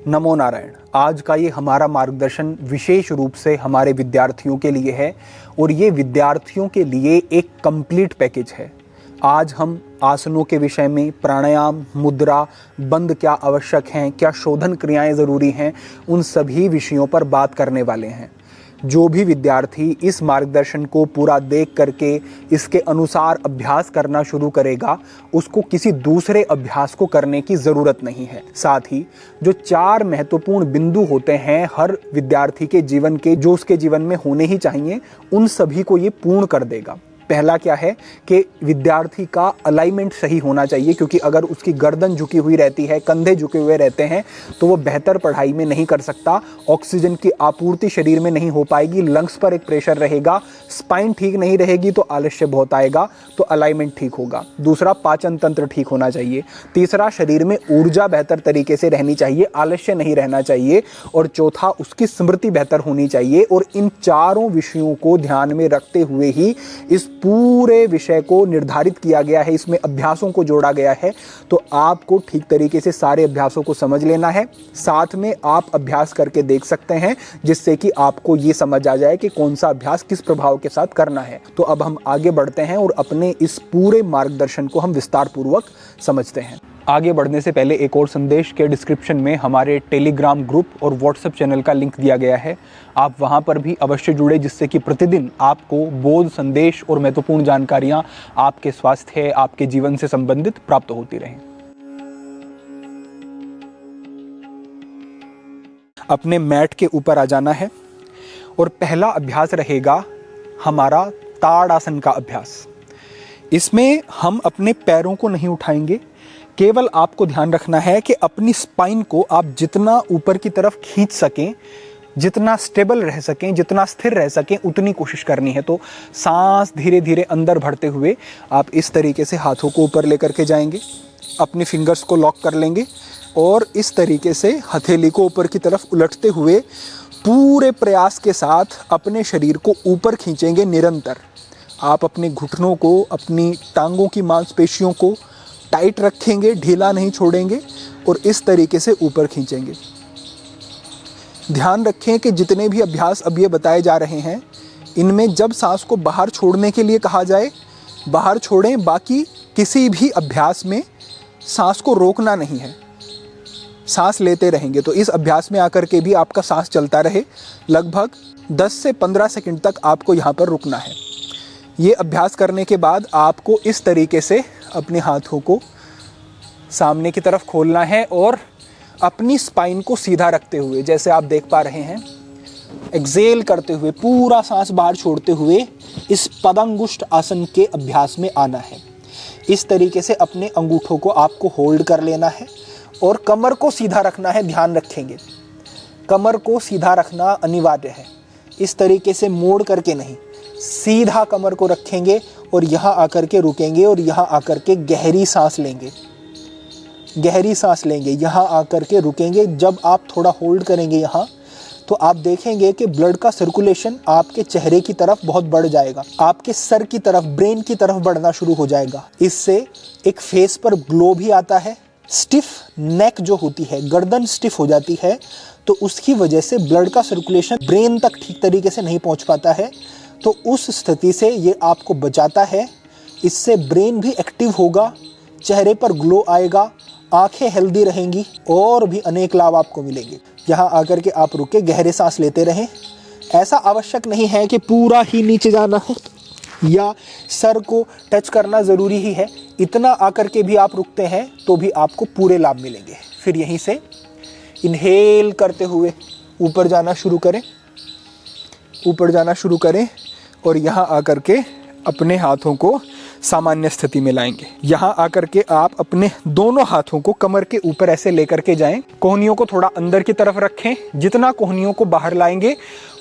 नमो नारायण। आज का ये हमारा मार्गदर्शन विशेष रूप से हमारे विद्यार्थियों के लिए है और ये विद्यार्थियों के लिए एक कंप्लीट पैकेज है। आज हम आसनों के विषय में, प्राणायाम, मुद्रा, बंद क्या आवश्यक हैं, क्या शोधन क्रियाएं ज़रूरी हैं, उन सभी विषयों पर बात करने वाले हैं। जो भी विद्यार्थी इस मार्गदर्शन को पूरा देख करके इसके अनुसार अभ्यास करना शुरू करेगा, उसको किसी दूसरे अभ्यास को करने की ज़रूरत नहीं है। साथ ही जो 4 महत्वपूर्ण बिंदु होते हैं हर विद्यार्थी के जीवन के, जो उसके जीवन में होने ही चाहिए, उन सभी को ये पूर्ण कर देगा। पहला क्या है कि विद्यार्थी का अलाइनमेंट सही होना चाहिए, क्योंकि अगर उसकी गर्दन झुकी हुई रहती है, कंधे झुके हुए रहते हैं, तो वो बेहतर पढ़ाई में नहीं कर सकता। ऑक्सीजन की आपूर्ति शरीर में नहीं हो पाएगी, लंग्स पर एक प्रेशर रहेगा, स्पाइन ठीक नहीं रहेगी तो आलस्य बहुत आएगा, तो अलाइनमेंट ठीक होगा। दूसरा, पाचन तंत्र ठीक होना चाहिए। तीसरा, शरीर में ऊर्जा बेहतर तरीके से रहनी चाहिए, आलस्य नहीं रहना चाहिए। और चौथा, उसकी स्मृति बेहतर होनी चाहिए। और इन चारों विषयों को ध्यान में रखते हुए ही इस पूरे विषय को निर्धारित किया गया है, इसमें अभ्यासों को जोड़ा गया है। तो आपको ठीक तरीके से सारे अभ्यासों को समझ लेना है। साथ में आप अभ्यास करके देख सकते हैं, जिससे कि आपको ये समझ आ जाए कि कौन सा अभ्यास किस प्रभाव के साथ करना है। तो अब हम आगे बढ़ते हैं और अपने इस पूरे मार्गदर्शन को हम विस्तार पूर्वक समझते हैं। आगे बढ़ने से पहले एक और संदेश के डिस्क्रिप्शन में हमारे टेलीग्राम ग्रुप और व्हाट्सएप चैनल का लिंक दिया गया है। आप वहां पर भी अवश्य जुड़े, जिससे कि प्रतिदिन आपको बोध, संदेश और महत्वपूर्ण जानकारियां आपके स्वास्थ्य, आपके जीवन से संबंधित प्राप्त होती रहें। अपने मैट के ऊपर आ जाना है और पहला अभ्यास रहेगा हमारा ताड़ासन का अभ्यास। इसमें हम अपने पैरों को नहीं उठाएंगे, केवल आपको ध्यान रखना है कि अपनी स्पाइन को आप जितना ऊपर की तरफ खींच सकें, जितना स्टेबल रह सकें, जितना स्थिर रह सकें, उतनी कोशिश करनी है। तो सांस धीरे धीरे अंदर भरते हुए आप इस तरीके से हाथों को ऊपर लेकर के जाएंगे, अपने फिंगर्स को लॉक कर लेंगे और इस तरीके से हथेली को ऊपर की तरफ उलटते हुए पूरे प्रयास के साथ अपने शरीर को ऊपर खींचेंगे निरंतर। आप अपने घुटनों को, अपनी टांगों की मांसपेशियों को टाइट रखेंगे, ढीला नहीं छोड़ेंगे और इस तरीके से ऊपर खींचेंगे। ध्यान रखें कि जितने भी अभ्यास अब ये बताए जा रहे हैं, इनमें जब सांस को बाहर छोड़ने के लिए कहा जाए, बाहर छोड़ें। बाकी किसी भी अभ्यास में सांस को रोकना नहीं है, सांस लेते रहेंगे। तो इस अभ्यास में आकर के भी आपका सांस चलता रहे। लगभग 10 से 15 सेकंड तक आपको यहाँ पर रुकना है। ये अभ्यास करने के बाद आपको इस तरीके से अपने हाथों को सामने की तरफ खोलना है और अपनी स्पाइन को सीधा रखते हुए, जैसे आप देख पा रहे हैं, एक्सेल करते हुए, पूरा सांस बाहर छोड़ते हुए इस पदांगुष्ठ आसन के अभ्यास में आना है। इस तरीके से अपने अंगूठों को आपको होल्ड कर लेना है और कमर को सीधा रखना है। ध्यान रखेंगे, कमर को सीधा रखना अनिवार्य है। इस तरीके से मोड़ करके नहीं, सीधा कमर को रखेंगे और यहाँ आकर के रुकेंगे और यहाँ आकर के गहरी सांस लेंगे, गहरी सांस लेंगे, यहाँ आकर के रुकेंगे। जब आप थोड़ा होल्ड करेंगे यहाँ, तो आप देखेंगे कि ब्लड का सर्कुलेशन आपके चेहरे की तरफ बहुत बढ़ जाएगा, आपके सर की तरफ, ब्रेन की तरफ बढ़ना शुरू हो जाएगा। इससे एक फेस पर ग्लो भी आता है। स्टिफ नेक जो होती है, गर्दन स्टिफ हो जाती है, तो उसकी वजह से ब्लड का सर्कुलेशन ब्रेन तक ठीक तरीके से नहीं पहुँच पाता है। तो उस स्थिति से ये आपको बचाता है। इससे ब्रेन भी एक्टिव होगा, चेहरे पर ग्लो आएगा, आंखें हेल्दी रहेंगी और भी अनेक लाभ आपको मिलेंगे। यहाँ आकर के आप रुके, गहरे सांस लेते रहें। ऐसा आवश्यक नहीं है कि पूरा ही नीचे जाना है या सर को टच करना ज़रूरी ही है। इतना आकर के भी आप रुकते हैं तो भी आपको पूरे लाभ मिलेंगे। फिर यहीं से इनहेल करते हुए ऊपर जाना शुरू करें, ऊपर जाना शुरू करें और यहाँ आकर के अपने हाथों को सामान्य स्थिति में लाएंगे। यहाँ आकर के आप अपने दोनों हाथों को कमर के ऊपर ऐसे लेकर के जाएं। कोहनियों को थोड़ा अंदर की तरफ रखें। जितना कोहनियों को बाहर लाएंगे,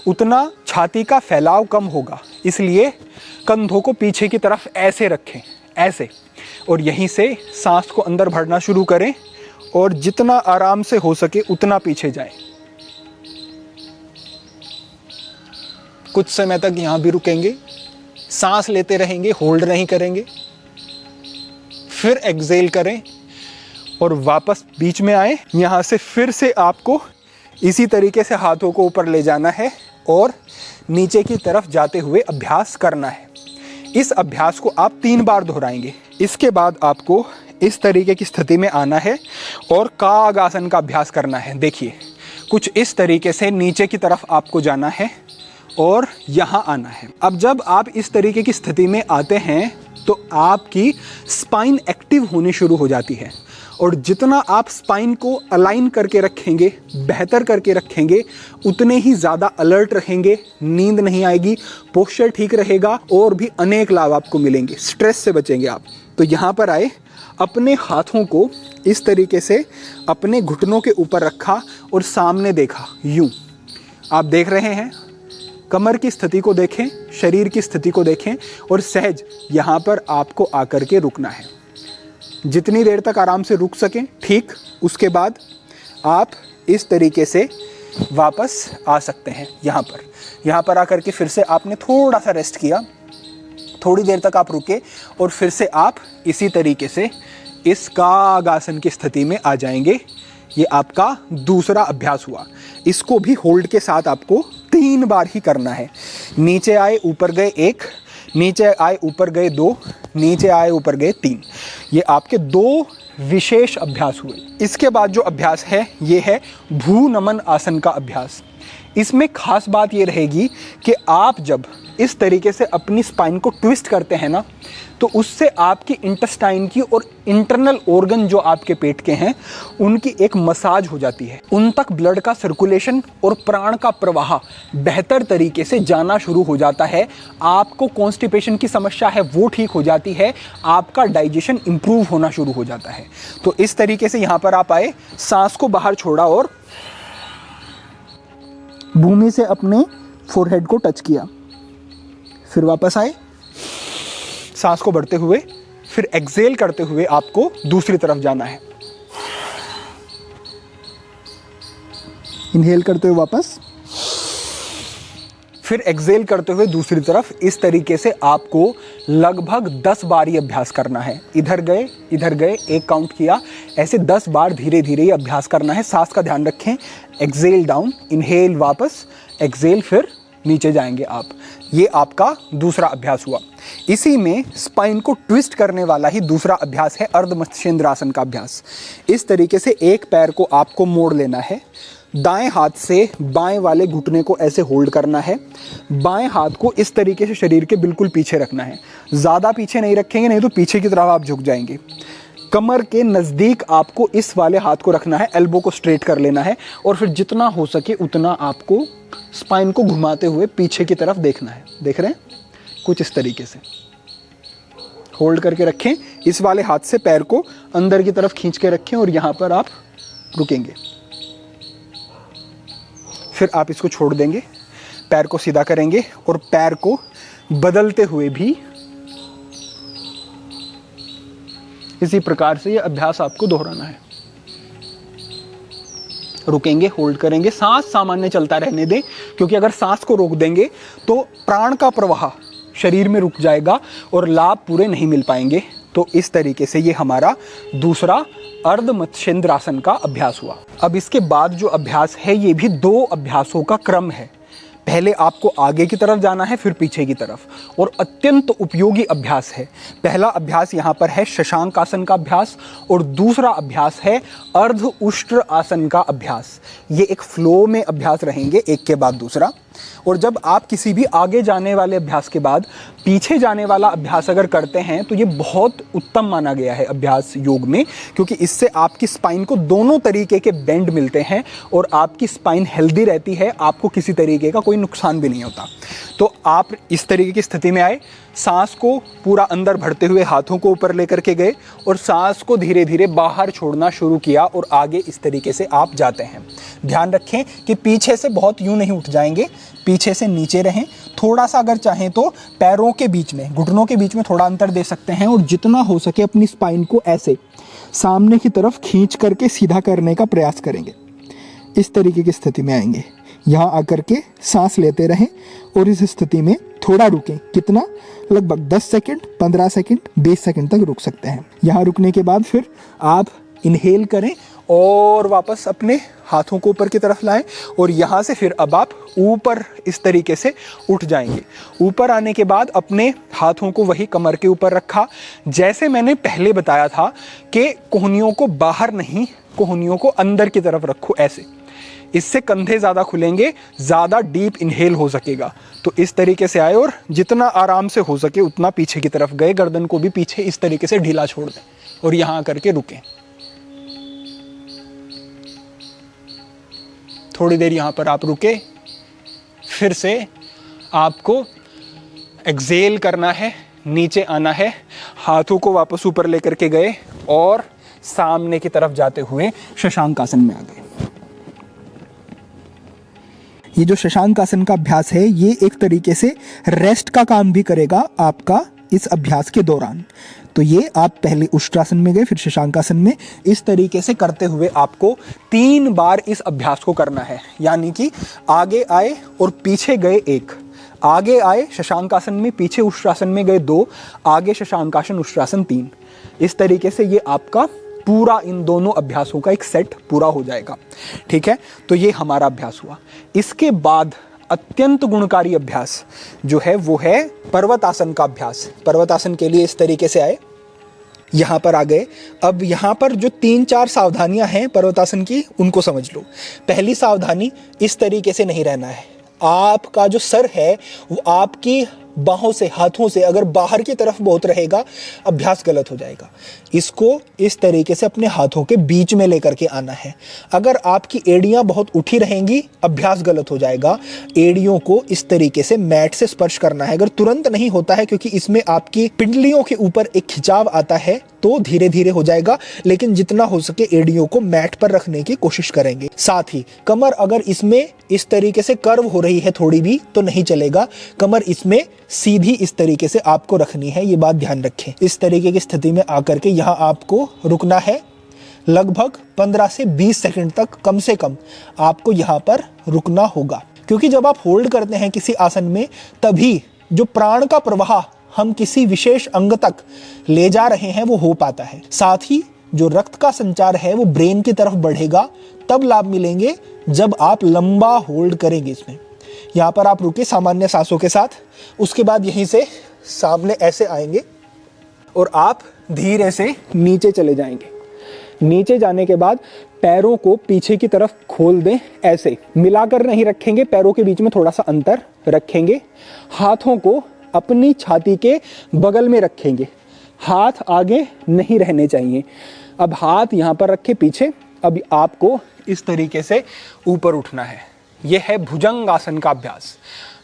उतना छाती का फैलाव कम होगा। इसलिए कंधों को पीछे की तरफ ऐसे रखें, ऐसे, और यहीं से सांस को अंदर भरना शुरू करें और जितना आराम से हो सके उतना पीछे जाएं। कुछ समय तक यहाँ भी रुकेंगे, सांस लेते रहेंगे, होल्ड नहीं करेंगे। फिर एक्सेल करें और वापस बीच में आए। यहाँ से फिर से आपको इसी तरीके से हाथों को ऊपर ले जाना है और नीचे की तरफ जाते हुए अभ्यास करना है। इस अभ्यास को आप 3 बार दोहराएंगे। इसके बाद आपको इस तरीके की स्थिति में आना है और काग आसन का अभ्यास करना है। देखिए, कुछ इस तरीके से नीचे की तरफ आपको जाना है और यहाँ आना है। अब जब आप इस तरीके की स्थिति में आते हैं तो आपकी स्पाइन एक्टिव होनी शुरू हो जाती है और जितना आप स्पाइन को अलाइन करके रखेंगे, बेहतर करके रखेंगे, उतने ही ज़्यादा अलर्ट रहेंगे, नींद नहीं आएगी, पोस्चर ठीक रहेगा और भी अनेक लाभ आपको मिलेंगे, स्ट्रेस से बचेंगे आप। तो यहाँ पर आए, अपने हाथों को इस तरीके से अपने घुटनों के ऊपर रखा और सामने देखा। यूं आप देख रहे हैं, कमर की स्थिति को देखें, शरीर की स्थिति को देखें और सहज यहाँ पर आपको आकर के रुकना है। जितनी देर तक आराम से रुक सकें ठीक, उसके बाद आप इस तरीके से वापस आ सकते हैं। यहाँ पर आकर के फिर से आपने थोड़ा सा रेस्ट किया, थोड़ी देर तक आप रुके और फिर से आप इसी तरीके से इस काग आसन की स्थिति में आ जाएंगे। ये आपका दूसरा अभ्यास हुआ। इसको भी होल्ड के साथ आपको 3 बार ही करना है। नीचे आए, ऊपर गए 1, नीचे आए, ऊपर गए 2, नीचे आए, ऊपर गए 3। ये आपके 2 विशेष अभ्यास हुए। इसके बाद जो अभ्यास है ये है भू नमन आसन का अभ्यास। इसमें खास बात ये रहेगी कि आप जब इस तरीके से अपनी स्पाइन को ट्विस्ट करते हैं ना, तो उससे आपकी इंटेस्टाइन की और इंटरनल ऑर्गन जो आपके पेट के हैं उनकी एक मसाज हो जाती है। उन तक ब्लड का सर्कुलेशन और प्राण का प्रवाह बेहतर तरीके से जाना शुरू हो जाता है। आपको कॉन्स्टिपेशन की समस्या है वो ठीक हो जाती है, आपका डाइजेशन इंप्रूव होना शुरू हो जाता है। तो इस तरीके से यहाँ पर आप आए, सांस को बाहर छोड़ा और भूमि से अपने फोरहेड को टच किया, फिर वापस आए, सांस को बढ़ते हुए, फिर एक्सेल करते हुए आपको दूसरी तरफ जाना है। इनहेल करते हुए वापस, फिर एक्सेल करते हुए दूसरी तरफ। इस तरीके से आपको लगभग 10 बार ये अभ्यास करना है। इधर गए, 1 काउंट किया, ऐसे 10 बार धीरे धीरे ये अभ्यास करना है। सांस का ध्यान रखें। एक्सेल डाउन, इनहेल वापस, एक्सेल, फिर नीचे जाएंगे आप। ये आपका दूसरा अभ्यास हुआ। इसी में स्पाइन को ट्विस्ट करने वाला ही दूसरा अभ्यास है अर्ध मत्स्येंद्रासन का अभ्यास। इस तरीके से एक पैर को आपको मोड़ लेना है, दाएं हाथ से बाएं वाले घुटने को ऐसे होल्ड करना है, बाएं हाथ को इस तरीके से शरीर के बिल्कुल पीछे रखना है। ज़्यादा पीछे नहीं रखेंगे, नहीं तो पीछे की तरफ आप झुक जाएंगे। कमर के नज़दीक आपको इस वाले हाथ को रखना है, एल्बो को स्ट्रेट कर लेना है और फिर जितना हो सके उतना आपको स्पाइन को घुमाते हुए पीछे की तरफ देखना है। देख रहे हैं, कुछ इस तरीके से होल्ड करके रखें। इस वाले हाथ से पैर को अंदर की तरफ खींच के रखें और यहाँ पर आप रुकेंगे। फिर आप इसको छोड़ देंगे, पैर को सीधा करेंगे और पैर को बदलते हुए भी इसी प्रकार से ये अभ्यास आपको दोहराना है। रुकेंगे, होल्ड करेंगे, सांस सामान्य चलता रहने दें, क्योंकि अगर सांस को रोक देंगे तो प्राण का प्रवाह शरीर में रुक जाएगा और लाभ पूरे नहीं मिल पाएंगे। तो इस तरीके से ये हमारा दूसरा अर्ध मत्स्येंद्रासन का अभ्यास हुआ। अब इसके बाद जो अभ्यास है ये भी 2 अभ्यासों का क्रम है। पहले आपको आगे की तरफ जाना है, फिर पीछे की तरफ, और अत्यंत उपयोगी अभ्यास है। पहला अभ्यास यहाँ पर है शशांक आसन का अभ्यास और दूसरा अभ्यास है अर्ध उष्ट्र आसन का अभ्यास। ये एक फ्लो में अभ्यास रहेंगे, एक के बाद दूसरा। और जब आप किसी भी आगे जाने वाले अभ्यास के बाद पीछे जाने वाला अभ्यास अगर करते हैं तो ये बहुत उत्तम माना गया है अभ्यास योग में, क्योंकि इससे आपकी स्पाइन को दोनों तरीके के बेंड मिलते हैं और आपकी स्पाइन हेल्दी रहती है, आपको किसी तरीके का कोई नुकसान भी नहीं होता। तो आप इस तरीके की स्थिति में आए, सांस को पूरा अंदर भरते हुए हाथों को ऊपर लेकर के गए और सांस को धीरे धीरे बाहर छोड़ना शुरू किया और आगे इस तरीके से आप जाते हैं। ध्यान रखें कि पीछे से बहुत यूं नहीं उठ जाएंगे, पीछे से नीचे रहें। थोड़ा सा अगर चाहें तो पैरों के बीच में, घुटनों के बीच में थोड़ा अंतर दे सकते हैं और जितना हो सके अपनी स्पाइन को ऐसे सामने की तरफ खींच करके सीधा करने का प्रयास करेंगे। इस तरीके की स्थिति में आएंगे। यहाँ आकर के सांस लेते रहें और इस स्थिति में थोड़ा रुकें। कितना? लगभग 10 सेकंड, 15 सेकंड, 20 सेकंड तक रुक सकते हैं। यहाँ रुकने के बाद फिर आप इनहेल करें और वापस अपने हाथों को ऊपर की तरफ लाएं और यहाँ से फिर अब आप ऊपर इस तरीके से उठ जाएंगे। ऊपर आने के बाद अपने हाथों को वही कमर के ऊपर रखा। जैसे मैंने पहले बताया था कि कोहनियों को बाहर नहीं, कोहनियों को अंदर की तरफ रखो ऐसे, इससे कंधे ज़्यादा खुलेंगे, ज़्यादा डीप इनहेल हो सकेगा। तो इस तरीके से आए और जितना आराम से हो सके उतना पीछे की तरफ गए, गर्दन को भी पीछे इस तरीके से ढीला छोड़ दें और यहाँ करके रुकें। थोड़ी देर यहाँ पर आप रुके, फिर से आपको एक्सेल करना है, नीचे आना है, हाथों को वापस ऊपर लेकर के गए और सामने की तरफ जाते हुए शशांक आसन में आ गए। ये जो शशांक आसन का अभ्यास है ये एक तरीके से रेस्ट का काम भी करेगा आपका इस अभ्यास के दौरान। तो ये आप पहले उष्ट्रासन में गए, फिर शशांकासन में, इस तरीके से करते हुए आपको 3 बार इस अभ्यास को करना है। यानी कि आगे आए और पीछे गए 1, आगे आए शशांकासन में, पीछे उष्ट्रासन में गए 2, आगे शशांकासन उष्ट्रासन 3। इस तरीके से ये आपका पूरा इन दोनों अभ्यासों का एक सेट पूरा हो जाएगा। ठीक है, तो ये हमारा अभ्यास हुआ। इसके बाद अत्यंत गुणकारी अभ्यास जो है वो है पर्वतासन का अभ्यास। पर्वतासन के लिए इस तरीके से आए, यहाँ पर आ गए। अब यहाँ पर जो 3-4 सावधानियां हैं पर्वतासन की उनको समझ लो। पहली सावधानी, इस तरीके से नहीं रहना है। आपका जो सर है वो आपकी बाहों से, हाथों से अगर बाहर की तरफ बहुत रहेगा, अभ्यास गलत हो जाएगा। इसको इस तरीके से अपने हाथों के बीच में लेकर के आना है। अगर आपकी एड़ियां बहुत उठी रहेंगी, अभ्यास गलत हो जाएगा। एड़ियों को इस तरीके से मैट से स्पर्श करना है। अगर तुरंत नहीं होता है क्योंकि इसमें आपकी पिंडलियों के ऊपर एक खिंचाव आता है, तो धीरे धीरे हो जाएगा, लेकिन जितना हो सके एड़ियों को मैट पर रखने की कोशिश करेंगे। साथ ही कमर अगर इसमें इस तरीके से कर्व हो रही है थोड़ी भी तो नहीं चलेगा। कमर इसमें सीधी इस तरीके से आपको रखनी है, ये बात ध्यान रखें। इस तरीके की स्थिति में आकर के यहाँ आपको रुकना है। लगभग 15 से 20 सेकंड तक कम से कम आपको यहाँ पर रुकना होगा, क्योंकि जब आप होल्ड करते हैं किसी आसन में, तभी जो प्राण का प्रवाह हम किसी विशेष अंग तक ले जा रहे हैं वो हो पाता है। साथ ही जो रक्त का संचार है वो ब्रेन की तरफ बढ़ेगा। तब लाभ मिलेंगे जब आप लंबा होल्ड करेंगे इसमें। यहाँ पर आप रुके सामान्य सांसों के साथ। उसके बाद यहीं से सामने ऐसे आएंगे और आप धीरे से नीचे चले जाएंगे। नीचे जाने के बाद पैरों को पीछे की तरफ खोल दें, ऐसे मिलाकर नहीं रखेंगे, पैरों के बीच में थोड़ा सा अंतर रखेंगे। हाथों को अपनी छाती के बगल में रखेंगे, हाथ आगे नहीं रहने चाहिए। अब हाथ यहाँ पर रखे पीछे। अब आपको इस तरीके से ऊपर उठना है। यह है भुजंगासन का अभ्यास।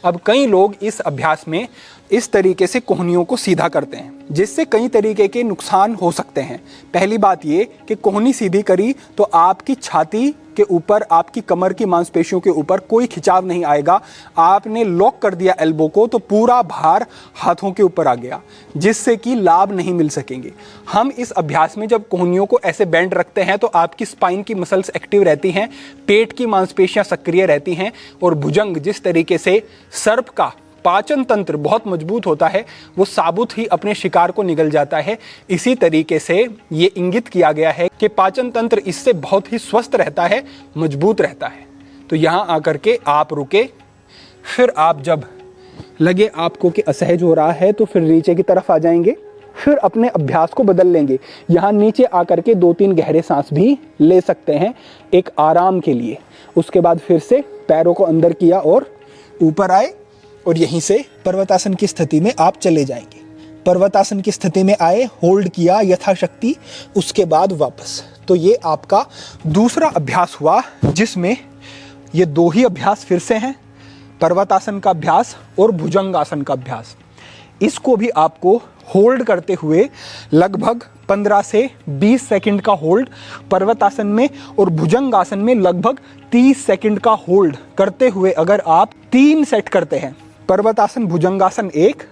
अब कई लोग इस अभ्यास में इस तरीके से कोहनियों को सीधा करते हैं, जिससे कई तरीके के नुकसान हो सकते हैं। पहली बात ये कि कोहनी सीधी करी तो आपकी छाती के ऊपर, आपकी कमर की मांसपेशियों के ऊपर कोई खिंचाव नहीं आएगा। आपने लॉक कर दिया एल्बो को तो पूरा भार हाथों के ऊपर आ गया, जिससे कि लाभ नहीं मिल सकेंगे। हम इस अभ्यास में जब कोहनियों को ऐसे बेंड रखते हैं तो आपकी स्पाइन की मसल्स एक्टिव रहती हैं, पेट की मांसपेशियां सक्रिय रहती हैं और भुजंग, जिस तरीके से सर्प का पाचन तंत्र बहुत मजबूत होता है, वो साबुत ही अपने शिकार को निगल जाता है। इसी तरीके से ये इंगित किया गया है कि पाचन तंत्र इससे बहुत ही स्वस्थ रहता है, मजबूत रहता है। तो यहाँ आकर के आप रुके। फिर आप जब लगे आपको कि असहज हो रहा है तो फिर नीचे की तरफ आ जाएंगे। फिर अपने अभ्यास को बदल लेंगे। यहाँ नीचे आकर के 2-3 गहरे सांस भी ले सकते हैं एक आराम के लिए। उसके बाद फिर से पैरों को अंदर किया और ऊपर आए और यहीं से पर्वतासन की स्थिति में आप चले जाएंगे। पर्वतासन की स्थिति में आए, होल्ड किया यथाशक्ति, उसके बाद वापस। तो ये आपका दूसरा अभ्यास हुआ, जिसमें ये 2 ही अभ्यास फिर से हैं, पर्वतासन का अभ्यास और भुजंगासन का अभ्यास। इसको भी आपको होल्ड करते हुए लगभग 15 से 20 सेकंड का होल्ड पर्वतासन में और भुजंगासन में लगभग 30 सेकंड का होल्ड करते हुए अगर आप 3 सेट करते हैं, पर्वतासन भुजंगासन 1,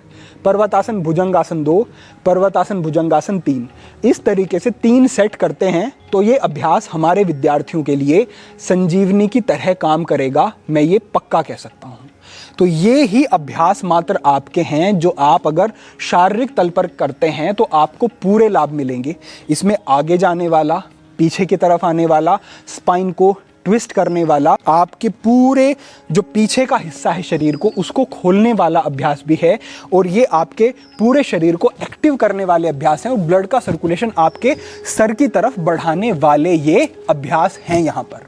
पर्वतासन भुजंगासन 2, पर्वतासन भुजंगासन 3, इस तरीके से 3 सेट करते हैं, तो ये अभ्यास हमारे विद्यार्थियों के लिए संजीवनी की तरह काम करेगा, मैं ये पक्का कह सकता हूँ। तो ये ही अभ्यास मात्र आपके हैं जो आप अगर शारीरिक तल पर करते हैं तो आपको पूरे लाभ मिलेंगे। इसमें आगे जाने वाला, पीछे की तरफ आने वाला, स्पाइन को ट्विस्ट करने वाला, आपके पूरे जो पीछे का हिस्सा है शरीर को उसको खोलने वाला अभ्यास भी है। और ये आपके पूरे शरीर को एक्टिव करने वाले अभ्यास हैं और ब्लड का सर्कुलेशन आपके सर की तरफ बढ़ाने वाले ये अभ्यास हैं यहाँ पर।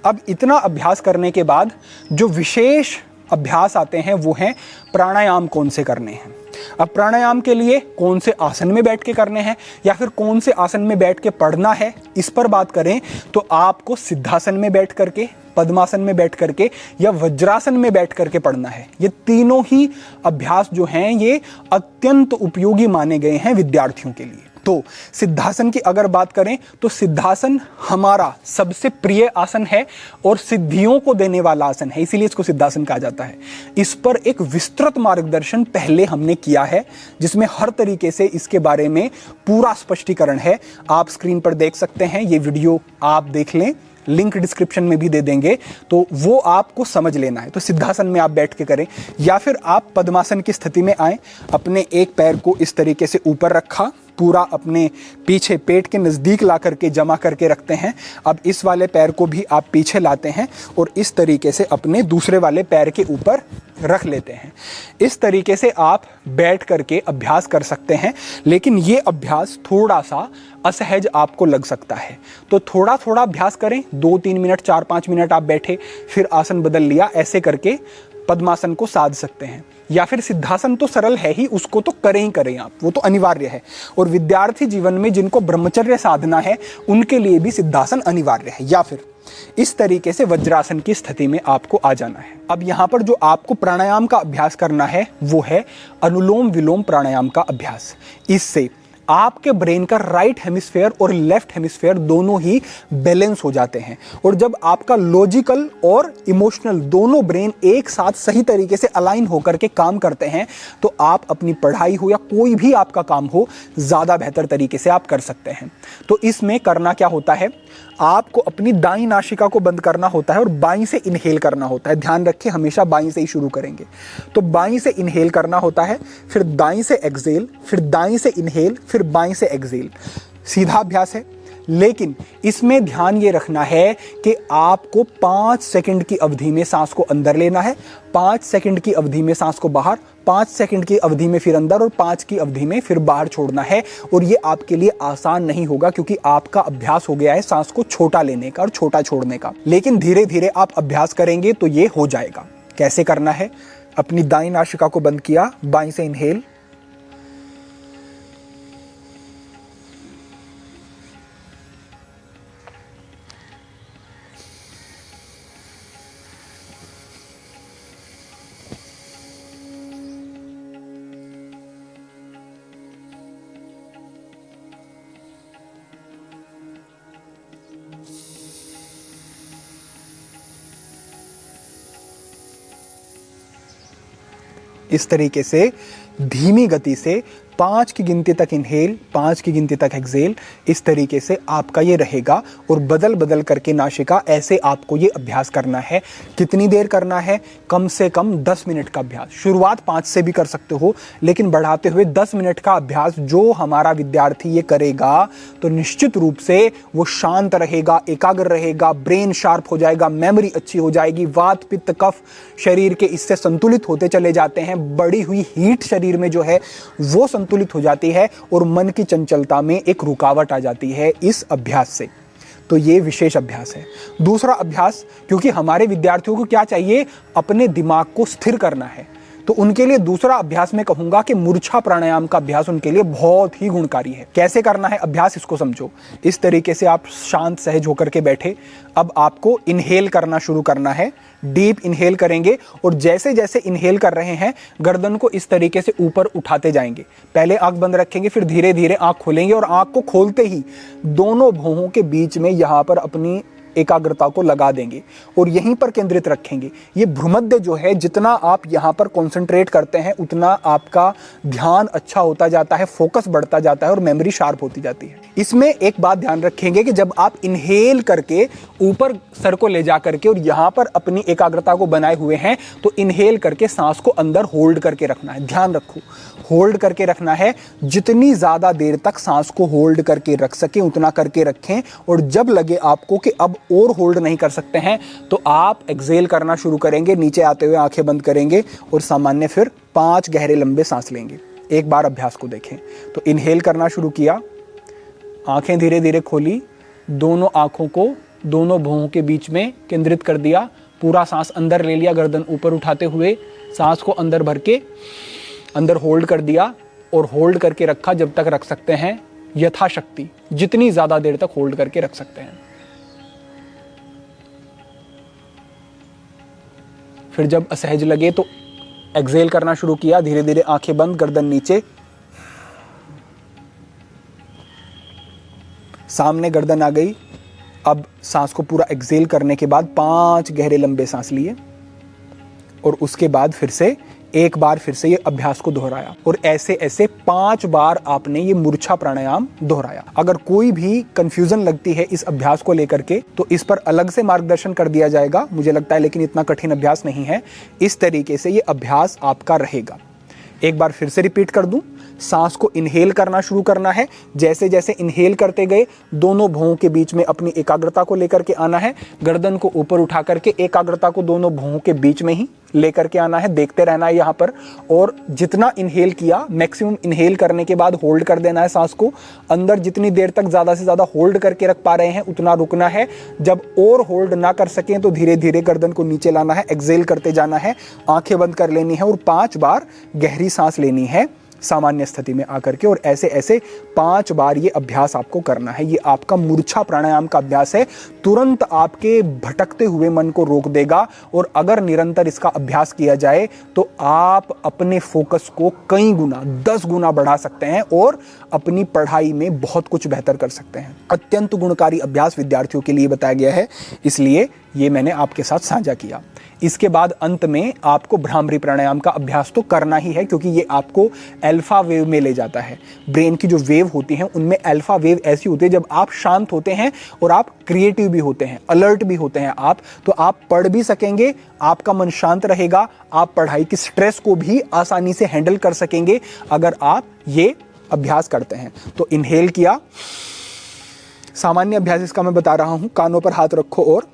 अब इतना अभ्यास करने के बाद जो विशेष अभ्यास आते हैं वो हैं प्राणायाम कौन से करने हैं। अब प्राणायाम के लिए कौन से आसन में बैठ के करने हैं या फिर कौन से आसन में बैठ के पढ़ना है, इस पर बात करें तो आपको सिद्धासन में बैठ करके, पद्मासन में बैठ करके या वज्रासन में बैठ करके पढ़ना है। ये तीनों ही अभ्यास जो हैं ये अत्यंत उपयोगी माने गए हैं विद्यार्थियों के लिए। तो सिद्धासन की अगर बात करें तो सिद्धासन हमारा सबसे प्रिय आसन है और सिद्धियों को देने वाला आसन है, इसीलिए इसको सिद्धासन कहा जाता है। इस पर एक विस्तृत मार्गदर्शन पहले हमने किया है जिसमें हर तरीके से इसके बारे में पूरा स्पष्टीकरण है। आप स्क्रीन पर देख सकते हैं, ये वीडियो आप देख लें, लिंक डिस्क्रिप्शन में भी दे देंगे, तो वो आपको समझ लेना है। तो सिद्धासन में आप बैठ के करें या फिर आप पद्मासन की स्थिति में आए, अपने एक पैर को इस तरीके से ऊपर रखा, पूरा अपने पीछे पेट के नज़दीक ला करके जमा करके रखते हैं। अब इस वाले पैर को भी आप पीछे लाते हैं और इस तरीके से अपने दूसरे वाले पैर के ऊपर रख लेते हैं। इस तरीके से आप बैठ करके अभ्यास कर सकते हैं, लेकिन ये अभ्यास थोड़ा सा असहज आपको लग सकता है। तो थोड़ा थोड़ा अभ्यास करें, 2-3 मिनट, 4-5 मिनट आप बैठे, फिर आसन बदल लिया, ऐसे करके पद्मासन को साध सकते हैं। या फिर सिद्धासन तो सरल है ही, उसको तो करें ही करें आप, वो तो अनिवार्य है। और विद्यार्थी जीवन में जिनको ब्रह्मचर्य साधना है उनके लिए भी सिद्धासन अनिवार्य है। या फिर इस तरीके से वज्रासन की स्थिति में आपको आ जाना है। अब यहाँ पर जो आपको प्राणायाम का अभ्यास करना है वो है अनुलोम विलोम प्राणायाम का अभ्यास। इससे आपके ब्रेन का राइट हेमिस्फेयर और लेफ्ट हेमिस्फेयर दोनों ही बैलेंस हो जाते हैं। और जब आपका लॉजिकल और इमोशनल दोनों ब्रेन एक साथ सही तरीके से अलाइन होकर के काम करते हैं तो आप अपनी पढ़ाई हो या कोई भी आपका काम हो ज़्यादा बेहतर तरीके से आप कर सकते हैं। तो इसमें करना क्या होता है, आपको अपनी दाईं नासिका को बंद करना होता है और बाईं से इनहेल करना होता है। ध्यान रखें, हमेशा बाईं से ही शुरू करेंगे। तो बाईं से इनहेल करना होता है, फिर दाईं से एक्सहेल, फिर दाईं से इनहेल, फिर बाईं से एक्सहेल। सीधा अभ्यास है, लेकिन इसमें ध्यान ये रखना है कि आपको 5 सेकंड की अवधि में सांस को अंदर लेना है, 5 सेकंड की अवधि में सांस को बाहर, 5 सेकंड की अवधि में फिर अंदर और 5 की अवधि में फिर बाहर छोड़ना है। और ये आपके लिए आसान नहीं होगा क्योंकि आपका अभ्यास हो गया है सांस को छोटा लेने का और छोटा छोड़ने का। लेकिन धीरे धीरे आप अभ्यास करेंगे तो ये हो जाएगा। कैसे करना है, अपनी दाईं नासिका को बंद किया, बाईं से इनहेल, इस तरीके से धीमी गति से 5 की गिनती तक इनहेल, 5 की गिनती तक एक्सहेल, इस तरीके से आपका ये रहेगा। और बदल बदल करके नासिका, ऐसे आपको ये अभ्यास करना है। कितनी देर करना है, कम से कम 10 मिनट का अभ्यास। शुरुआत 5 से भी कर सकते हो, लेकिन बढ़ाते हुए 10 मिनट का अभ्यास जो हमारा विद्यार्थी ये करेगा तो निश्चित रूप से वो शांत रहेगा, एकाग्र रहेगा, ब्रेन शार्प हो जाएगा, मेमोरी अच्छी हो जाएगी, वात पित्त कफ शरीर के इससे संतुलित होते चले जाते हैं। बढ़ी हुई हीट शरीर में जो है वो संतुलित हो जाती है और मन की चंचलता में एक रुकावट आ जाती है इस अभ्यास से। तो ये विशेष अभ्यास है। दूसरा अभ्यास, क्योंकि हमारे विद्यार्थियों को क्या चाहिए, अपने दिमाग को स्थिर करना है, तो उनके लिए दूसरा अभ्यास मैं कहूंगा कि मूर्छा प्राणायाम का अभ्यास उनके लिए बहुत ही गुणकारी है। कैसे करना है अभ्यास, इसको समझो। इस तरीके से आप शांत सहज होकर के बैठे। अब आपको इनहेल करना शुरू करना है। डीप इनहेल करेंगे और जैसे जैसे इनहेल कर रहे हैं गर्दन को इस तरीके से ऊपर उठाते जाएंगे। पहले आंख बंद रखेंगे, फिर धीरे धीरे आंख खोलेंगे और आंख को खोलते ही दोनों भौहों के बीच में यहाँ पर अपनी एकाग्रता को लगा देंगे और यहीं पर केंद्रित रखेंगे। ये भ्रूमध्य जो है, जितना आप यहाँ पर कॉन्सेंट्रेट करते हैं उतना आपका ध्यान अच्छा होता जाता है, फोकस बढ़ता जाता है और मेमोरी शार्प होती जाती है। इसमें एक बात ध्यान रखेंगे कि जब आप इनहेल करके ऊपर सर को ले जा करके और यहाँ पर अपनी एकाग्रता को बनाए हुए हैं, तो इनहेल करके सांस को अंदर होल्ड करके रखना है। ध्यान रखो, होल्ड करके रखना है। जितनी ज़्यादा देर तक सांस को होल्ड करके रख सके उतना करके रखें, और जब लगे आपको कि अब और होल्ड नहीं कर सकते हैं तो आप एक्सेल करना शुरू करेंगे, नीचे आते हुए आंखें बंद करेंगे और सामान्य फिर 5 गहरे लंबे सांस लेंगे। एक बार अभ्यास को देखें। तो इनहेल करना शुरू किया, आंखें धीरे धीरे खोली, दोनों आंखों को दोनों भौहों के बीच में केंद्रित कर दिया, पूरा सांस अंदर ले लिया, गर्दन ऊपर उठाते हुए सांस को अंदर भर के अंदर होल्ड कर दिया और होल्ड करके रखा जब तक रख सकते हैं, यथाशक्ति जितनी ज़्यादा देर तक होल्ड करके रख सकते हैं। फिर जब असहज लगे तो एक्सेल करना शुरू किया, धीरे धीरे आंखें बंद, गर्दन नीचे, सामने गर्दन आ गई। अब सांस को पूरा एक्सेल करने के बाद 5 गहरे लंबे सांस लिए और उसके बाद फिर से एक बार फिर से ये अभ्यास को दोहराया और ऐसे ऐसे 5 बार आपने ये मूर्छा प्राणायाम दोहराया। अगर कोई भी कंफ्यूजन लगती है इस अभ्यास को लेकर के तो इस पर अलग से मार्गदर्शन कर दिया जाएगा, मुझे लगता है, लेकिन इतना कठिन अभ्यास नहीं है। इस तरीके से ये अभ्यास आपका रहेगा। एक बार फिर से रिपीट कर दूं, सांस को इनहेल करना शुरू करना है। जैसे जैसे इनहेल करते गए दोनों भौहों के बीच में अपनी एकाग्रता को लेकर के आना है, गर्दन को ऊपर उठा करके एकाग्रता को दोनों भौहों के बीच में ही लेकर के आना है, देखते रहना है यहाँ पर। और जितना इनहेल किया, मैक्सिमम इनहेल करने के बाद होल्ड कर देना है सांस को अंदर। जितनी देर तक ज़्यादा से ज़्यादा होल्ड करके रख पा रहे हैं उतना रुकना है। जब और होल्ड ना कर सकें तो धीरे धीरे गर्दन को नीचे लाना है, एक्सेल करते जाना है, आंखें बंद कर लेनी है और 5 बार गहरी सांस लेनी है सामान्य स्थिति में आकर के। और ऐसे ऐसे 5 बार ये अभ्यास आपको करना है। ये आपका मूर्छा प्राणायाम का अभ्यास है, तुरंत आपके भटकते हुए मन को रोक देगा। और अगर निरंतर इसका अभ्यास किया जाए तो आप अपने फोकस को कई गुना, 10 गुना बढ़ा सकते हैं और अपनी पढ़ाई में बहुत कुछ बेहतर कर सकते हैं। अत्यंत गुणकारी अभ्यास विद्यार्थियों के लिए बताया गया है, इसलिए ये मैंने आपके साथ साझा किया। इसके बाद अंत में आपको भ्रामरी प्राणायाम का अभ्यास तो करना ही है, क्योंकि ये आपको अल्फा वेव में ले जाता है। ब्रेन की जो वेव होती हैं उनमें अल्फा वेव ऐसी होती है जब आप शांत होते हैं और आप क्रिएटिव भी होते हैं, अलर्ट भी होते हैं आप, तो आप पढ़ भी सकेंगे, आपका मन शांत रहेगा, आप पढ़ाई की स्ट्रेस को भी आसानी से हैंडल कर सकेंगे अगर आप ये अभ्यास करते हैं। तो इनहेल किया, सामान्य अभ्यास इसका मैं बता रहा हूं, कानों पर हाथ रखो और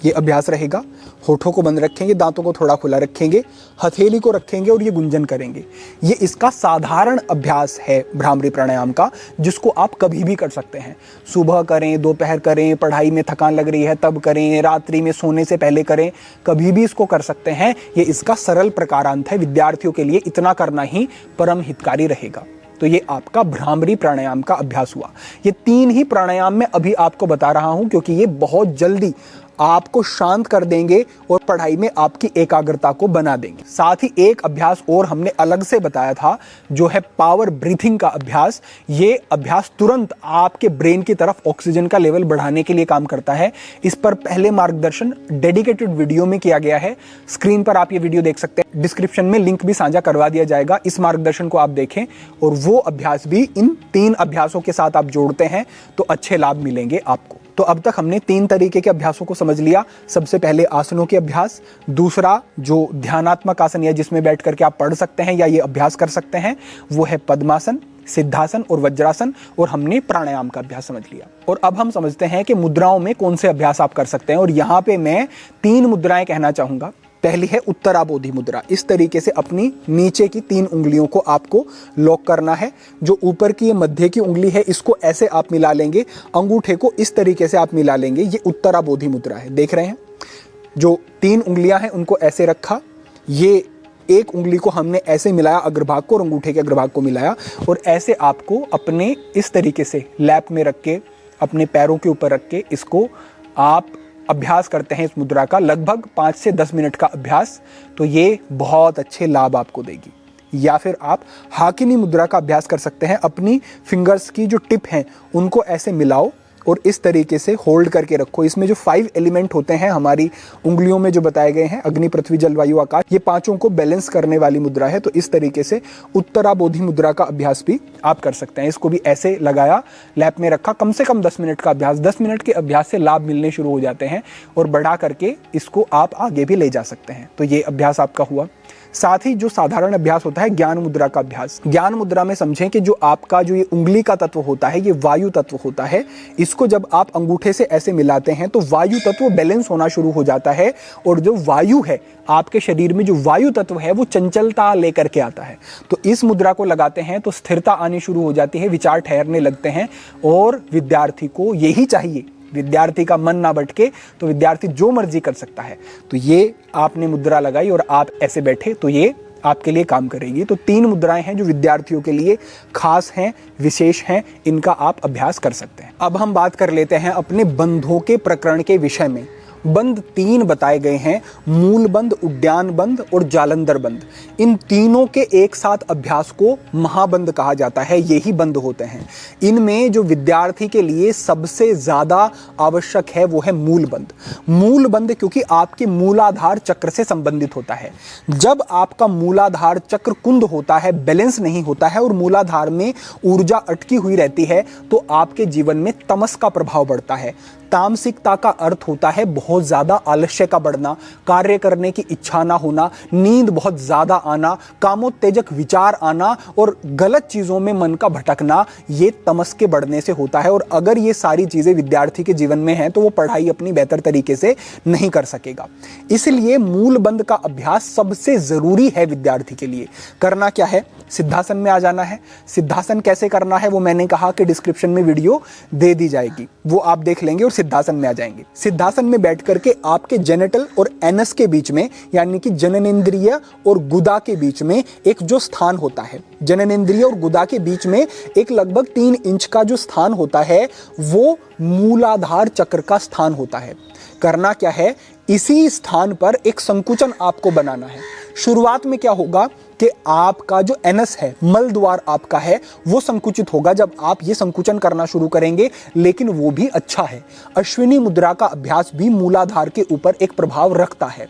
ये अभ्यास रहेगा। होठों को बंद रखेंगे, दांतों को थोड़ा खुला रखेंगे, हथेली को रखेंगे और ये गुंजन करेंगे। ये इसका साधारण अभ्यास है भ्रामरी प्राणायाम का, जिसको आप कभी भी कर सकते हैं। सुबह करें, दोपहर करें, पढ़ाई में थकान लग रही है तब करें, रात्रि में सोने से पहले करें, कभी भी इसको कर सकते हैं। ये इसका सरल प्रकारांत है, विद्यार्थियों के लिए इतना करना ही परम हितकारी रहेगा। तो ये आपका भ्रामरी प्राणायाम का अभ्यास हुआ। ये 3 ही प्राणायाम मैं अभी आपको बता रहा हूं, क्योंकि ये बहुत जल्दी आपको शांत कर देंगे और पढ़ाई में आपकी एकाग्रता को बना देंगे। साथ ही एक अभ्यास और हमने अलग से बताया था, जो है पावर ब्रीथिंग का अभ्यास। ये अभ्यास तुरंत आपके ब्रेन की तरफ ऑक्सीजन का लेवल बढ़ाने के लिए काम करता है। इस पर पहले मार्गदर्शन डेडिकेटेड वीडियो में किया गया है, स्क्रीन पर आप ये वीडियो देख सकते हैं, डिस्क्रिप्शन में लिंक भी साझा करवा दिया जाएगा। इस मार्गदर्शन को आप देखें और वो अभ्यास भी इन 3 अभ्यासों के साथ आप जोड़ते हैं तो अच्छे लाभ मिलेंगे आपको। तो अब तक हमने 3 तरीके के अभ्यासों को समझ लिया। सबसे पहले आसनों के अभ्यास, दूसरा जो ध्यानात्मक आसन है जिसमें बैठ करके आप पढ़ सकते हैं या ये अभ्यास कर सकते हैं, वो है पद्मासन, सिद्धासन और वज्रासन, और हमने प्राणायाम का अभ्यास समझ लिया। और अब हम समझते हैं कि मुद्राओं में कौन से अभ्यास आप कर सकते हैं। और यहाँ पे मैं 3 मुद्राएं कहना चाहूंगा। पहली है उत्तराबोधि मुद्रा। इस तरीके से अपनी नीचे की 3 उंगलियों को आपको लॉक करना है। जो ऊपर की मध्य की उंगली है इसको ऐसे आप मिला लेंगे, अंगूठे को इस तरीके से आप मिला लेंगे। ये उत्तराबोधि मुद्रा है, देख रहे हैं। जो 3 उंगलियां हैं उनको ऐसे रखा, ये एक उंगली को हमने ऐसे मिलाया अग्रभाग को और अंगूठे के अग्रभाग को मिलाया, और ऐसे आपको अपने इस तरीके से लैप में रख के, अपने पैरों के ऊपर रख के, इसको आप अभ्यास करते हैं इस मुद्रा का, लगभग 5 से 10 मिनट का अभ्यास, तो ये बहुत अच्छे लाभ आपको देगी। या फिर आप हाकिनी मुद्रा का अभ्यास कर सकते हैं। अपनी फिंगर्स की जो टिप हैं उनको ऐसे मिलाओ और इस तरीके से होल्ड करके रखो। इसमें जो 5 एलिमेंट होते हैं हमारी उंगलियों में जो बताए गए हैं, अग्नि, पृथ्वी, जल, वायु, आकाश, ये पांचों को बैलेंस करने वाली मुद्रा है। तो इस तरीके से उत्तराबोधि मुद्रा का अभ्यास भी आप कर सकते हैं। इसको भी ऐसे लगाया, लैप में रखा, कम से कम 10 मिनट का अभ्यास। 10 मिनट के अभ्यास से लाभ मिलने शुरू हो जाते हैं और बढ़ा करके इसको आप आगे भी ले जा सकते हैं। तो ये अभ्यास आपका हुआ। साथ ही जो साधारण अभ्यास होता है ज्ञान मुद्रा का अभ्यास। ज्ञान मुद्रा में समझें कि जो आपका जो ये उंगली का तत्व होता है, ये वायु तत्व होता है। इसको जब आप अंगूठे से ऐसे मिलाते हैं तो वायु तत्व बैलेंस होना शुरू हो जाता है और जो वायु है आपके शरीर में, जो वायु तत्व है वो चंचलता लेकर के आता है। तो इस मुद्रा को लगाते हैं तो स्थिरता आनी शुरू हो जाती है, विचार ठहरने लगते हैं और विद्यार्थी को यही चाहिए। विद्यार्थी का मन ना भटके तो विद्यार्थी जो मर्जी कर सकता है। तो ये आपने मुद्रा लगाई और आप ऐसे बैठे तो ये आपके लिए काम करेगी। तो 3 मुद्राएं हैं जो विद्यार्थियों के लिए खास हैं, विशेष हैं, इनका आप अभ्यास कर सकते हैं। अब हम बात कर लेते हैं अपने बंधों के प्रकरण के विषय में। बंध 3 बताए गए हैं, मूल बंध, उद्यान बंध और जालंधर बंध। इन तीनों के एक साथ अभ्यास को महाबंध कहा जाता है। यही बंध होते हैं। इनमें जो विद्यार्थी के लिए सबसे ज्यादा आवश्यक है वो है मूल बंध। मूल बंध क्योंकि आपके मूलाधार चक्र से संबंधित होता है। जब आपका मूलाधार चक्र कुंद होता है, बैलेंस नहीं होता है और मूलाधार में ऊर्जा अटकी हुई रहती है तो आपके जीवन में तमस का प्रभाव बढ़ता है। तामसिकता का अर्थ होता है बहुत ज्यादा आलस्य का बढ़ना, कार्य करने की इच्छा ना होना, नींद बहुत ज्यादा आना, कामोत्तेजक विचार आना और गलत चीजों में मन का भटकना। ये तमस के बढ़ने से होता है और अगर ये सारी चीजें विद्यार्थी के जीवन में हैं तो वो पढ़ाई अपनी बेहतर तरीके से नहीं कर सकेगा। इसलिए मूल बंध का अभ्यास सबसे जरूरी है विद्यार्थी के लिए। करना क्या है? सिद्धासन में आ जाना है। सिद्धासन कैसे करना है वो मैंने कहा कि डिस्क्रिप्शन में वीडियो दे दी जाएगी, वो आप देख लेंगे और सिद्धासन में आ जाएंगे। सिद्धासन में बैठ करके आपके जेनिटल और एनस के बीच में, यानी कि जननेंद्रिय और गुदा के बीच में एक जो स्थान होता है, जननेंद्रिय और गुदा के बीच में एक लगभग 3 इंच का जो स्थान होता है वो मूलाधार चक्र का स्थान होता है। करना क्या है? इसी स्थान पर एक संकुचन आपको बनाना है। शुरुआत में क्या होगा कि आपका जो एनस है, मल द्वार आपका है, वो संकुचित होगा जब आप ये संकुचन करना शुरू करेंगे, लेकिन वो भी अच्छा है। अश्विनी मुद्रा का अभ्यास भी मूलाधार के ऊपर एक प्रभाव रखता है।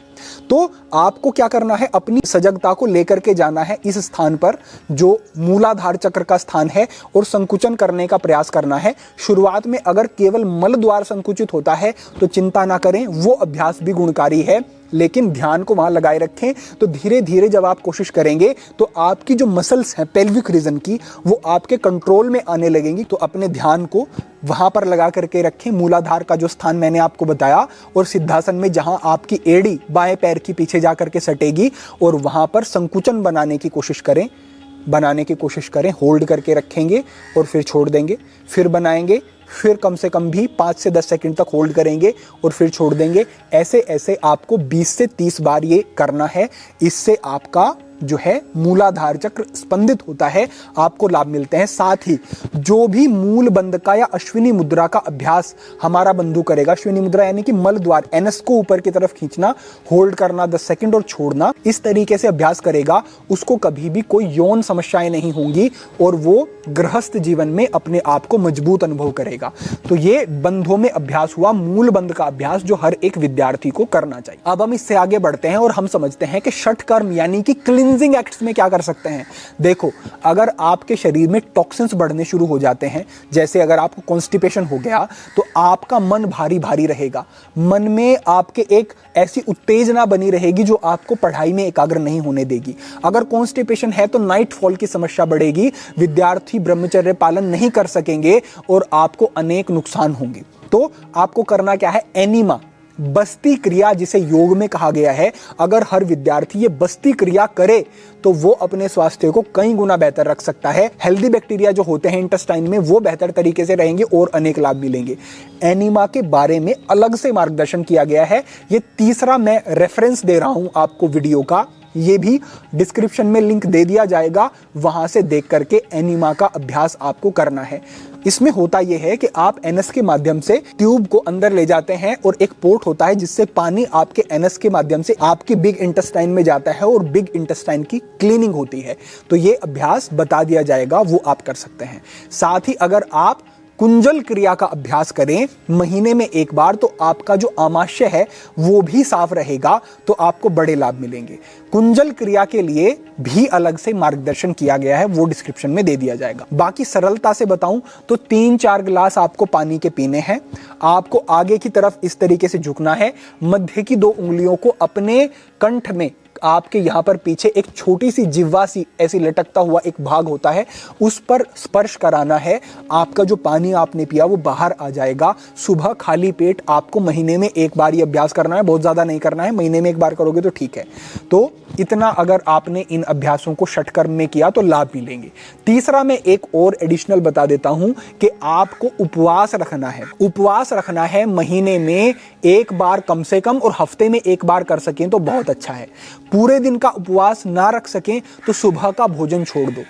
तो आपको क्या करना है? अपनी सजगता को लेकर के जाना है इस स्थान पर जो मूलाधार चक्र का स्थान है और संकुचन करने का प्रयास करना है। शुरुआत में अगर केवल मल द्वार संकुचित होता है तो चिंता ना करें, वो अभ्यास भी गुणकारी है, लेकिन ध्यान को वहां लगाए रखें। तो धीरे धीरे जब आप कोशिश करेंगे तो आपकी जो मसल्स हैं पेल्विक रीजन की, वो आपके कंट्रोल में आने लगेंगी। तो अपने ध्यान को वहां पर लगा करके रखें, मूलाधार का जो स्थान मैंने आपको बताया, और सिद्धासन में जहां आपकी एड़ी बाएं पैर की पीछे जा करके सटेगी और वहां पर संकुचन बनाने की कोशिश करें, होल्ड करके रखेंगे और फिर छोड़ देंगे, फिर बनाएंगे, फिर कम से कम भी 5 से 10 सेकंड तक होल्ड करेंगे और फिर छोड़ देंगे। ऐसे ऐसे आपको 20 से 30 बार ये करना है। इससे आपका जो है मूलाधार चक्र स्पंदित होता है, आपको लाभ मिलते हैं। साथ ही जो भी मूल बंध का या अश्विनी मुद्रा का अभ्यास हमारा बंधु करेगा, अश्विनी मुद्रा यानी कि मल द्वार, एनस को ऊपर की तरफ खींचना, होल्ड करना 10 सेकंड और छोड़ना, इस तरीके से अभ्यास करेगा, उसको कभी भी कोई यौन समस्याएं नहीं होंगी और वो गृहस्थ जीवन में अपने आप को मजबूत अनुभव करेगा। तो ये बंधों में अभ्यास हुआ, मूल बंध का अभ्यास जो हर एक विद्यार्थी को करना चाहिए। अब हम इससे आगे बढ़ते हैं और हम समझते हैं कि षट कर्म यानी कि क्लींजिंग एक्ट्स में क्या कर सकते हैं। देखो, अगर आपके शरीर में टॉक्सिन्स बढ़ने शुरू हो जाते हैं, जैसे अगर आपको कॉन्स्टिपेशन हो गया तो आपका मन भारी भारी रहेगा, मन में आपके एक ऐसी उत्तेजना बनी रहेगी जो आपको पढ़ाई में एकाग्र नहीं होने देगी। अगर कॉन्स्टिपेशन है तो नाइट फॉल की समस्या बढ़ेगी, विद्यार्थी ब्रह्मचर्य पालन नहीं कर सकेंगे और आपको अनेक नुकसान होंगे। तो आपको करना क्या है? एनीमा, बस्ती क्रिया जिसे योग में कहा गया है, अगर हर विद्यार्थी ये बस्ती क्रिया करे तो वो अपने स्वास्थ्य को कई गुना बेहतर रख सकता है। हेल्दी बैक्टीरिया जो होते हैं इंटेस्टाइन में वो बेहतर तरीके से रहेंगे और अनेक लाभ मिलेंगे। एनीमा के बारे में अलग से मार्गदर्शन किया गया है। ये तीसरा मैं रेफरेंस दे रहा हूं आपको वीडियो का, ये भी डिस्क्रिप्शन में लिंक दे दिया जाएगा, वहां से देख करके एनीमा का अभ्यास आपको करना है। इसमें होता यह है कि आप एनस के माध्यम से ट्यूब को अंदर ले जाते हैं और एक पोर्ट होता है जिससे पानी आपके एनस के माध्यम से आपके बिग इंटेस्टाइन में जाता है और बिग इंटेस्टाइन की क्लीनिंग होती है। तो ये अभ्यास बता दिया जाएगा, वो आप कर सकते हैं। साथ ही अगर आप कुंजल क्रिया का अभ्यास करें महीने में एक बार, तो आपका जो आमाशय है वो भी साफ रहेगा, तो आपको बड़े लाभ मिलेंगे। कुंजल क्रिया के लिए भी अलग से मार्गदर्शन किया गया है, वो डिस्क्रिप्शन में दे दिया जाएगा। बाकी सरलता से बताऊं तो 3-4 गिलास आपको पानी के पीने हैं। आपको आगे की तरफ इस तरीके से झुकना है, मध्य की 2 उंगलियों को अपने कंठ में, आपके यहां पर पीछे एक छोटी सी जिह्वा सी ऐसी लटकता हुआ एक भाग होता है, उस पर स्पर्श कराना है। आपका जो पानी आपने पिया वो बाहर आ जाएगा। सुबह खाली पेट आपको महीने में एक बार ये अभ्यास करना है, बहुत ज्यादा नहीं करना है, महीने में एक बार करोगे तो ठीक है। तो इतना अगर आपने इन अभ्यासों को षटकर्म में किया तो लाभ मिलेंगे। तीसरा मैं एक और एडिशनल बता देता हूं कि आपको उपवास रखना है। उपवास रखना है महीने में एक बार कम से कम, और हफ्ते में एक बार कर सकें तो बहुत अच्छा है। पूरे दिन का उपवास ना रख सकें तो सुबह का भोजन छोड़ दो।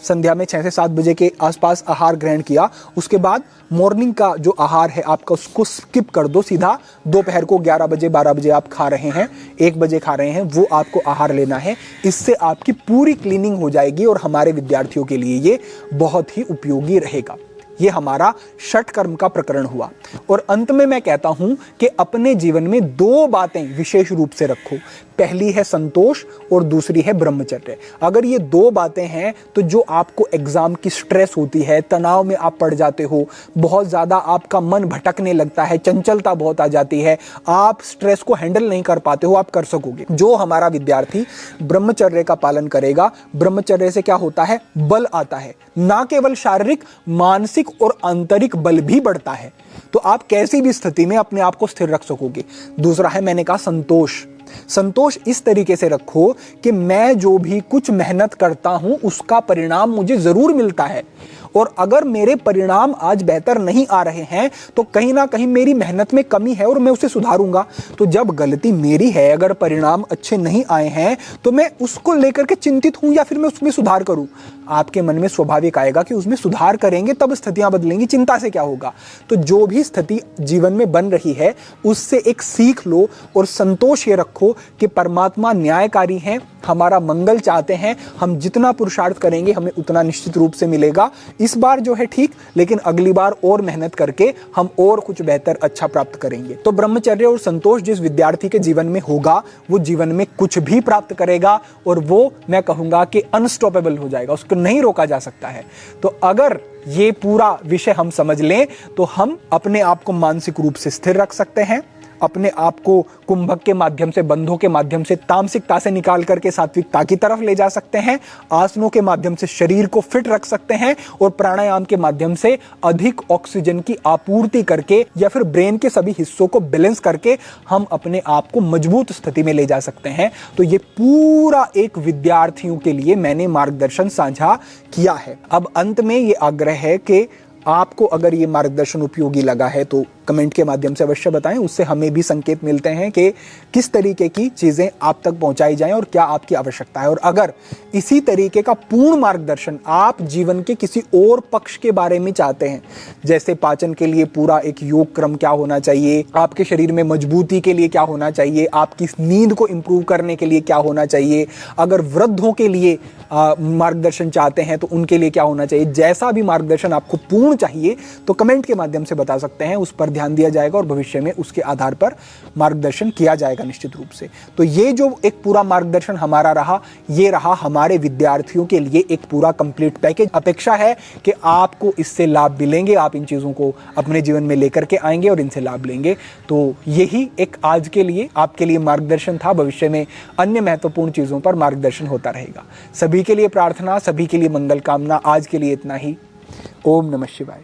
संध्या में 6 से 7 बजे के आसपास आहार ग्रहण किया, उसके बाद मॉर्निंग का जो आहार है आपका उसको स्किप कर दो, सीधा दोपहर को 11 बजे 12 बजे आप खा रहे हैं, 1 बजे खा रहे हैं, वो आपको आहार लेना है। इससे आपकी पूरी क्लीनिंग हो जाएगी और हमारे विद्यार्थियों के लिए ये बहुत ही उपयोगी रहेगा। ये हमारा षटकर्म का प्रकरण हुआ। और अंत में मैं कहता हूं कि अपने जीवन में 2 बातें विशेष रूप से रखो। पहली है संतोष और दूसरी है ब्रह्मचर्य। अगर ये 2 बातें हैं तो जो आपको एग्जाम की स्ट्रेस होती है, तनाव में आप पड़ जाते हो, बहुत ज्यादा आपका मन भटकने लगता है, चंचलता बहुत आ जाती है, आप स्ट्रेस को हैंडल नहीं कर पाते हो, आप कर सकोगे। जो हमारा विद्यार्थी ब्रह्मचर्य का पालन करेगा, ब्रह्मचर्य से क्या होता है, बल आता है, ना केवल शारीरिक, मानसिक और आंतरिक बल भी बढ़ता है। तो आप कैसी भी स्थिति में अपने आप को स्थिर रख सकोगे। दूसरा है, मैंने कहा संतोष। संतोष इस तरीके से रखो कि मैं जो भी कुछ मेहनत करता हूं उसका परिणाम मुझे जरूर मिलता है, और अगर मेरे परिणाम आज बेहतर नहीं आ रहे हैं तो कहीं ना कहीं मेरी मेहनत में कमी है और मैं उसे सुधारूंगा। तो जब गलती मेरी है, अगर परिणाम अच्छे नहीं आए हैं तो मैं उसको लेकर के चिंतित हूं या फिर मैं उसमें सुधार करूं। आपके मन में स्वाभाविक आएगा कि उसमें सुधार करेंगे तब स्थितियां बदलेंगी, चिंता से क्या होगा। तो जो भी स्थिति जीवन में बन रही है उससे एक सीख लो और संतोष ये रखो कि परमात्मा न्यायकारी हैं, हमारा मंगल चाहते हैं। हम जितना पुरुषार्थ करेंगे हमें उतना निश्चित रूप से मिलेगा। इस बार जो है ठीक, लेकिन अगली बार और मेहनत करके हम और कुछ बेहतर अच्छा प्राप्त करेंगे। तो ब्रह्मचर्य और संतोष जिस विद्यार्थी के जीवन में होगा वो जीवन में कुछ भी प्राप्त करेगा, और वो मैं कहूंगा कि अनस्टॉपेबल हो जाएगा, उसको नहीं रोका जा सकता है। तो अगर ये पूरा विषय हम समझ लें तो हम अपने आप को मानसिक रूप से स्थिर रख सकते हैं, अपने आप को कुंभक के माध्यम से, बंधों के माध्यम से तामसिकता से निकाल करके सात्विकता की तरफ ले जा सकते हैं, आसनों के माध्यम से शरीर को फिट रख सकते हैं, और प्राणायाम के माध्यम से अधिक ऑक्सीजन की आपूर्ति करके या फिर ब्रेन के सभी हिस्सों को बैलेंस करके हम अपने आप को मजबूत स्थिति में ले जा सकते हैं। तो ये पूरा एक विद्यार्थियों के लिए मैंने मार्गदर्शन साझा किया है। अब अंत में ये आग्रह है कि आपको अगर ये मार्गदर्शन उपयोगी लगा है तो कमेंट के माध्यम से अवश्य बताएं, उससे हमें भी संकेत मिलते हैं कि किस तरीके की चीजें आप तक पहुंचाई जाएं और क्या आपकी आवश्यकता है। और अगर इसी तरीके का पूर्ण मार्गदर्शन आप जीवन के किसी और पक्ष के बारे में चाहते हैं, जैसे पाचन के लिए पूरा एक योग क्रम क्या होना चाहिए, आपके शरीर में मजबूती के लिए क्या होना चाहिए, आपकी नींद को इंप्रूव करने के लिए क्या होना चाहिए, अगर वृद्धों के लिए मार्गदर्शन चाहते हैं तो उनके लिए क्या होना चाहिए, जैसा भी मार्गदर्शन आपको पूर्ण चाहिए तो कमेंट के माध्यम से बता सकते हैं, उस पर ध्यान दिया जाएगा और भविष्य में उसके आधार पर मार्गदर्शन किया जाएगा निश्चित रूप से। तो ये जो एक पूरा मार्गदर्शन हमारा रहा, ये रहा हमारे विद्यार्थियों के लिए एक पूरा कंप्लीट पैकेज। अपेक्षा है कि आपको इससे लाभ मिलेंगे, आप इन चीजों को अपने जीवन में लेकर के आएंगे और इनसे लाभ लेंगे। तो यही एक आज के लिए आपके लिए मार्गदर्शन था। भविष्य में अन्य महत्वपूर्ण चीजों पर मार्गदर्शन होता रहेगा। सभी के लिए प्रार्थना, सभी के लिए मंगल कामना। आज के लिए इतना ही। ओम नमः शिवाय।